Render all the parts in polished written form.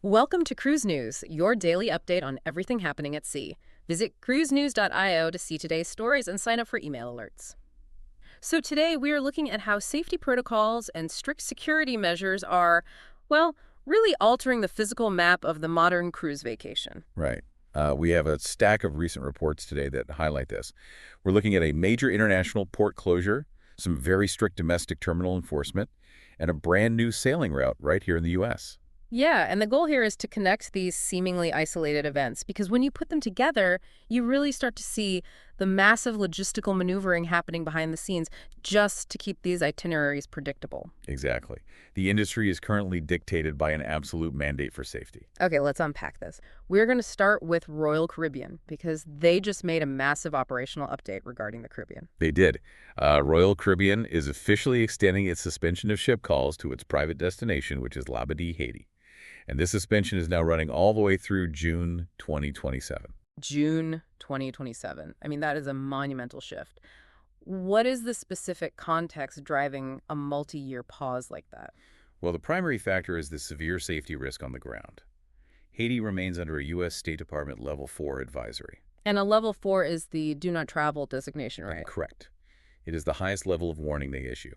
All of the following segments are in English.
Welcome to Cruise News, your daily update on everything happening at sea. Visit cruisenews.io to see today's stories and sign up for email alerts. So today we are looking at how safety protocols and strict security measures are, well, really altering the physical map of the modern cruise vacation. Right. We have a stack of recent reports today that highlight this. We're looking at a major international port closure, some very strict domestic terminal enforcement, and a brand new sailing route right here in the U.S. Yeah, and the goal here is to connect these seemingly isolated events because when you put them together, you really start to see the massive logistical maneuvering happening behind the scenes just to keep these itineraries predictable. Exactly. The industry is currently dictated by an absolute mandate for safety. Okay, let's unpack this. We're going to start with Royal Caribbean because they just made a massive operational update regarding the Caribbean. They did. Royal Caribbean is officially extending its suspension of ship calls to its private destination, which is Labadee, Haiti. And this suspension is now running all the way through June 2027. June 2027. I mean, that is a monumental shift. What is the specific context driving a multi-year pause like that? Well, the primary factor is the severe safety risk on the ground. Haiti remains under a U.S. State Department Level 4 advisory. And a level 4 is the do not travel designation, right? Correct. It is the highest level of warning they issue.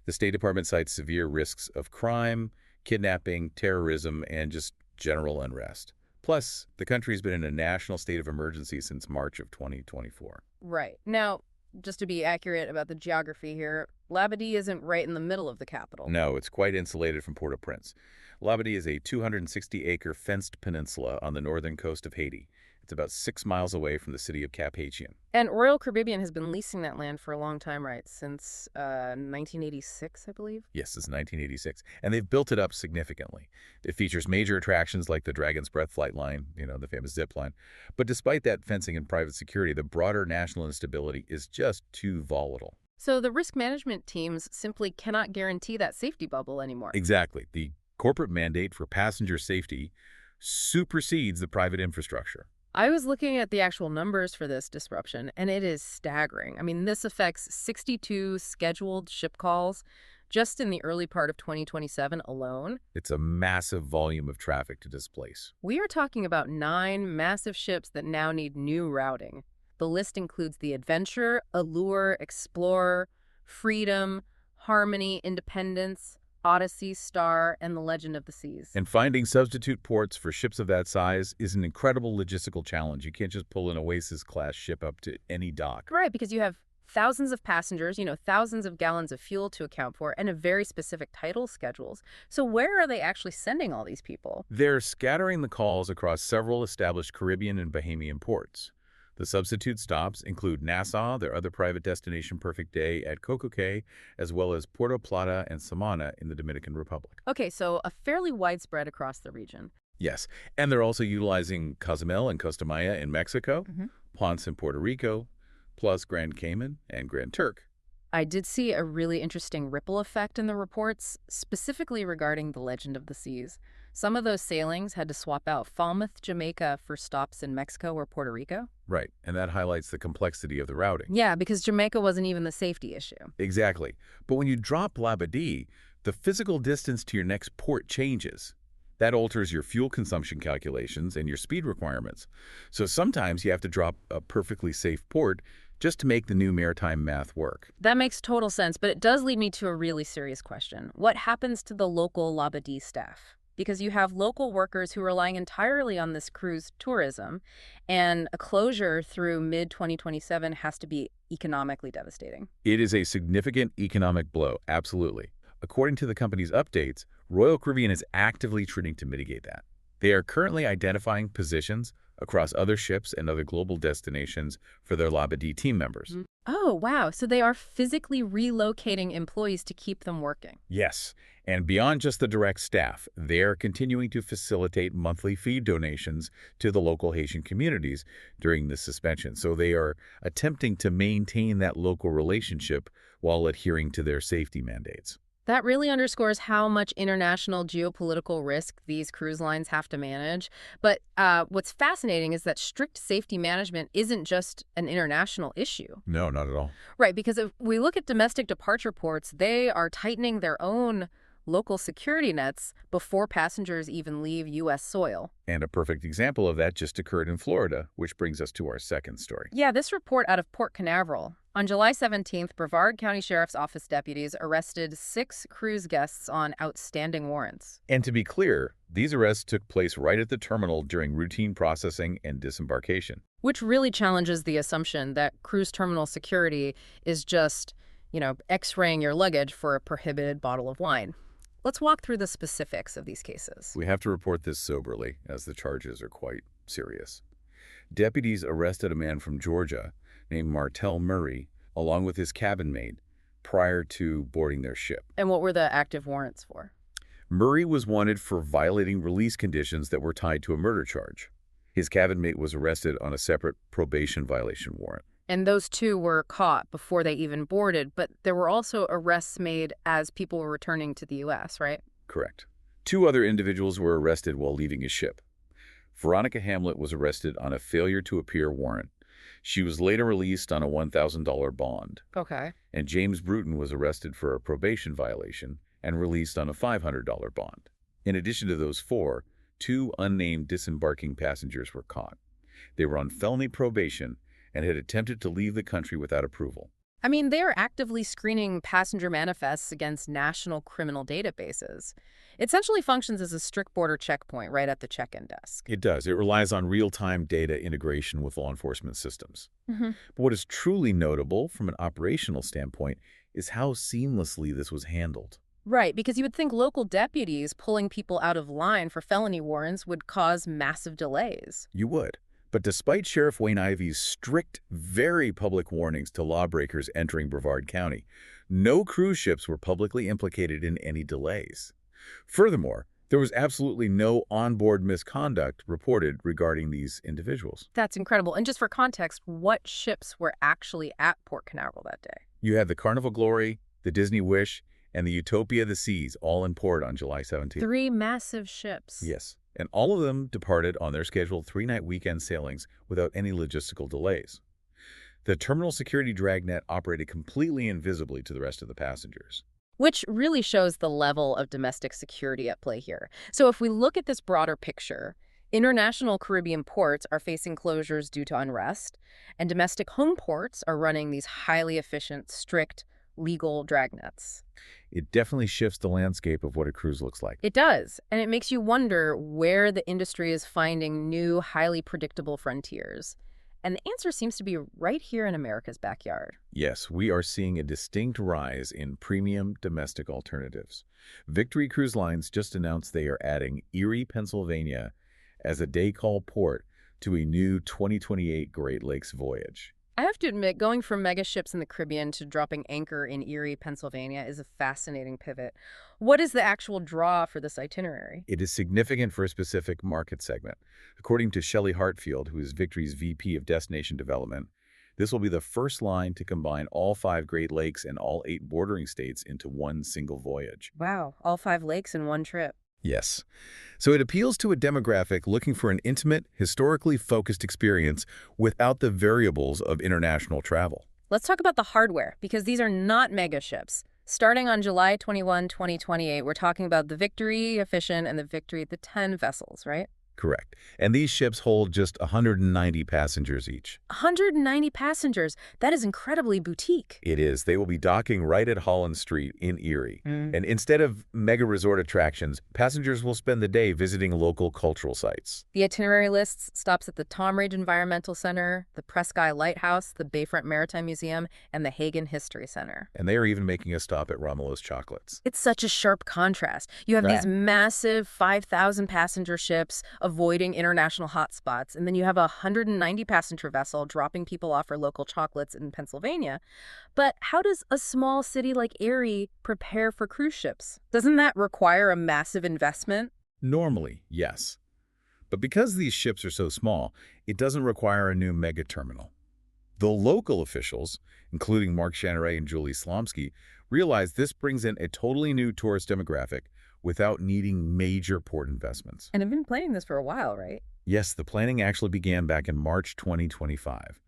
The State Department cites severe risks of crime, kidnapping, terrorism, and just general unrest. Plus, the country's been in a national state of emergency since March of 2024. Right. Now, just to be accurate about the geography here, Labadee isn't right in the middle of the capital. No, it's quite insulated from Port-au-Prince. Labadee is a 260-acre fenced peninsula on the northern coast of Haiti. It's about 6 miles away from the city of Cap-Haitien. And Royal Caribbean has been leasing that land for a long time, right? Since 1986, I believe? Yes, since 1986. And they've built it up significantly. It features major attractions like the Dragon's Breath flight line, the famous zip line. But despite that fencing and private security, the broader national instability is just too volatile. So the risk management teams simply cannot guarantee that safety bubble anymore. Exactly. The corporate mandate for passenger safety supersedes the private infrastructure. I was looking at the actual numbers for this disruption, and it is staggering. I mean, this affects 62 scheduled ship calls just in the early part of 2027 alone. It's a massive volume of traffic to displace. We are talking about 9 massive ships that now need new routing. The list includes the Adventure, Allure, Explorer, Freedom, Harmony, Independence, Odyssey, Star, and the Legend of the Seas. And finding substitute ports for ships of that size is an incredible logistical challenge. You can't just pull an Oasis-class ship up to any dock. Right, because you have thousands of passengers, thousands of gallons of fuel to account for, and a very specific tidal schedules. So where are they actually sending all these people? They're scattering the calls across several established Caribbean and Bahamian ports. The substitute stops include Nassau, their other private destination Perfect Day at CocoCay, as well as Puerto Plata and Samana in the Dominican Republic. Okay, so a fairly widespread across the region. Yes, and they're also utilizing Cozumel and Costa Maya in Mexico, Ponce in Puerto Rico, plus Grand Cayman and Grand Turk. I did see a really interesting ripple effect in the reports, specifically regarding the Legend of the Seas. Some of those sailings had to swap out Falmouth, Jamaica for stops in Mexico or Puerto Rico. Right, and that highlights the complexity of the routing. Yeah, because Jamaica wasn't even the safety issue. Exactly. But when you drop Labadee, the physical distance to your next port changes. That alters your fuel consumption calculations and your speed requirements. So sometimes you have to drop a perfectly safe port just to make the new maritime math work. That makes total sense, but it does lead me to a really serious question. What happens to the local Labadee staff? Because you have local workers who are relying entirely on this cruise tourism, and a closure through mid-2027 has to be economically devastating. It is a significant economic blow, absolutely. According to the company's updates, Royal Caribbean is actively treating to mitigate that. They are currently identifying positions across other ships and other global destinations for their Labadee team members. Oh, wow. So they are physically relocating employees to keep them working. Yes. And beyond just the direct staff, they are continuing to facilitate monthly feed donations to the local Haitian communities during the suspension. So they are attempting to maintain that local relationship while adhering to their safety mandates. That really underscores how much international geopolitical risk these cruise lines have to manage. But what's fascinating is that strict safety management isn't just an international issue. No, not at all. Right, because if we look at domestic departure ports, they are tightening their own local security nets before passengers even leave U.S. soil. And a perfect example of that just occurred in Florida, which brings us to our second story. Yeah, this report out of Port Canaveral. On July 17th, Brevard County Sheriff's Office deputies arrested 6 cruise guests on outstanding warrants. And to be clear, these arrests took place right at the terminal during routine processing and disembarkation. Which really challenges the assumption that cruise terminal security is just, X-raying your luggage for a prohibited bottle of wine. Let's walk through the specifics of these cases. We have to report this soberly, as the charges are quite serious. Deputies arrested a man from Georgia named Martell Murray, along with his cabin mate, prior to boarding their ship. And what were the active warrants for? Murray was wanted for violating release conditions that were tied to a murder charge. His cabin mate was arrested on a separate probation violation warrant. And those 2 were caught before they even boarded, but there were also arrests made as people were returning to the U.S., right? Correct. 2 other individuals were arrested while leaving his ship. Veronica Hamlet was arrested on a failure to appear warrant. She was later released on a $1,000 bond. Okay. And James Bruton was arrested for a probation violation and released on a $500 bond. In addition to those 4, 2 unnamed disembarking passengers were caught. They were on felony probation and had attempted to leave the country without approval. I mean, they are actively screening passenger manifests against national criminal databases. It essentially functions as a strict border checkpoint right at the check-in desk. It does. It relies on real-time data integration with law enforcement systems. Mm-hmm. But what is truly notable from an operational standpoint is how seamlessly this was handled. Right, because you would think local deputies pulling people out of line for felony warrants would cause massive delays. You would. But despite Sheriff Wayne Ivy's strict, very public warnings to lawbreakers entering Brevard County, no cruise ships were publicly implicated in any delays. Furthermore, there was absolutely no onboard misconduct reported regarding these individuals. That's incredible. And just for context, what ships were actually at Port Canaveral that day? You had the Carnival Glory, the Disney Wish, and the Utopia of the Seas all in port on July 17th. 3 massive ships. Yes. And all of them departed on their scheduled 3-night weekend sailings without any logistical delays. The terminal security dragnet operated completely invisibly to the rest of the passengers. Which really shows the level of domestic security at play here. So if we look at this broader picture, international Caribbean ports are facing closures due to unrest, and domestic home ports are running these highly efficient, strict, legal dragnets. It definitely shifts the landscape of what a cruise looks like. It does, and it makes you wonder where the industry is finding new, highly predictable frontiers. And the answer seems to be right here in America's backyard. Yes, we are seeing a distinct rise in premium domestic alternatives. Victory Cruise Lines just announced they are adding Erie, Pennsylvania as a day-call port to a new 2028 Great Lakes Voyage. I have to admit, going from mega ships in the Caribbean to dropping anchor in Erie, Pennsylvania is a fascinating pivot. What is the actual draw for this itinerary? It is significant for a specific market segment. According to Shelley Hartfield, who is Victory's VP of Destination Development, this will be the first line to combine all 5 Great Lakes and all 8 bordering states into one single voyage. Wow, all 5 lakes in one trip. Yes. So it appeals to a demographic looking for an intimate, historically focused experience without the variables of international travel. Let's talk about the hardware, because these are not mega ships. Starting on July 21, 2028, we're talking about the Victory Efficient and the Victory the 10 vessels, right? Correct. And these ships hold just 190 passengers each. 190 passengers. That is incredibly boutique. It is. They will be docking right at Holland Street in Erie. And instead of mega resort attractions, passengers will spend the day visiting local cultural sites. The itinerary lists stops at the Tom Ridge Environmental Center, the Presque Isle Lighthouse, the Bayfront Maritime Museum, and the Hagen History Center. And they are even making a stop at Romulo's Chocolates. It's such a sharp contrast. You have these massive 5,000 passenger ships avoiding international hotspots, and then you have a 190 passenger vessel dropping people off for local chocolates in Pennsylvania. But how does a small city like Erie prepare for cruise ships? Doesn't that require a massive investment? Normally, yes. But because these ships are so small, it doesn't require a new mega terminal. The local officials, including Mark Channeray and Julie Slomsky, realize this brings in a totally new tourist demographic without needing major port investments. And I've been planning this for a while, right? Yes, the planning actually began back in March 2025.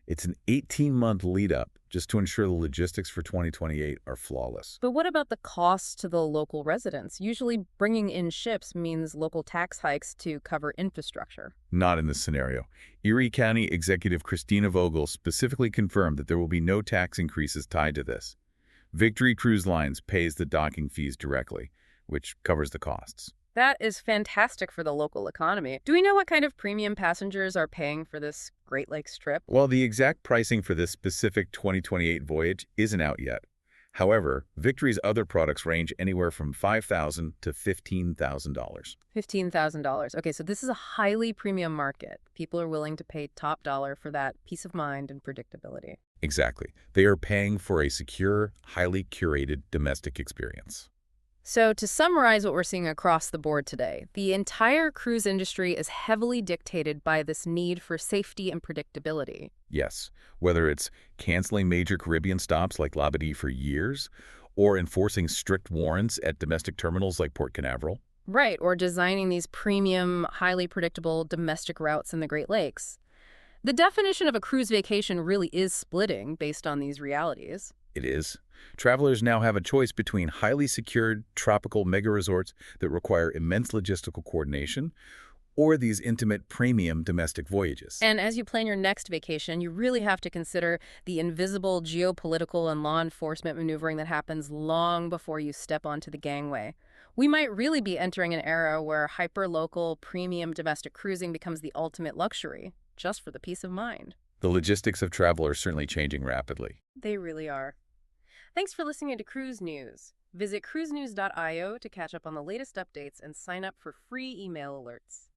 It's an 18-month lead-up just to ensure the logistics for 2028 are flawless. But what about the costs to the local residents? Usually bringing in ships means local tax hikes to cover infrastructure. Not in this scenario. Erie County Executive Christina Vogel specifically confirmed that there will be no tax increases tied to this. Victory Cruise Lines pays the docking fees directly, which covers the costs. That is fantastic for the local economy. Do we know what kind of premium passengers are paying for this Great Lakes trip? While the exact pricing for this specific 2028 voyage isn't out yet, however, Victory's other products range anywhere from $5,000 to $15,000. $15,000. Okay, so this is a highly premium market. People are willing to pay top dollar for that peace of mind and predictability. Exactly. They are paying for a secure, highly curated domestic experience. So to summarize what we're seeing across the board today, the entire cruise industry is heavily dictated by this need for safety and predictability. Yes, whether it's canceling major Caribbean stops like Labadee for years, or enforcing strict warrants at domestic terminals like Port Canaveral. Right, or designing these premium, highly predictable domestic routes in the Great Lakes. The definition of a cruise vacation really is splitting based on these realities. It is. Travelers now have a choice between highly secured tropical mega resorts that require immense logistical coordination or these intimate premium domestic voyages. And as you plan your next vacation, you really have to consider the invisible geopolitical and law enforcement maneuvering that happens long before you step onto the gangway. We might really be entering an era where hyper-local premium domestic cruising becomes the ultimate luxury, just for the peace of mind. The logistics of travel are certainly changing rapidly. They really are. Thanks for listening to Cruise News. Visit cruisenews.io to catch up on the latest updates and sign up for free email alerts.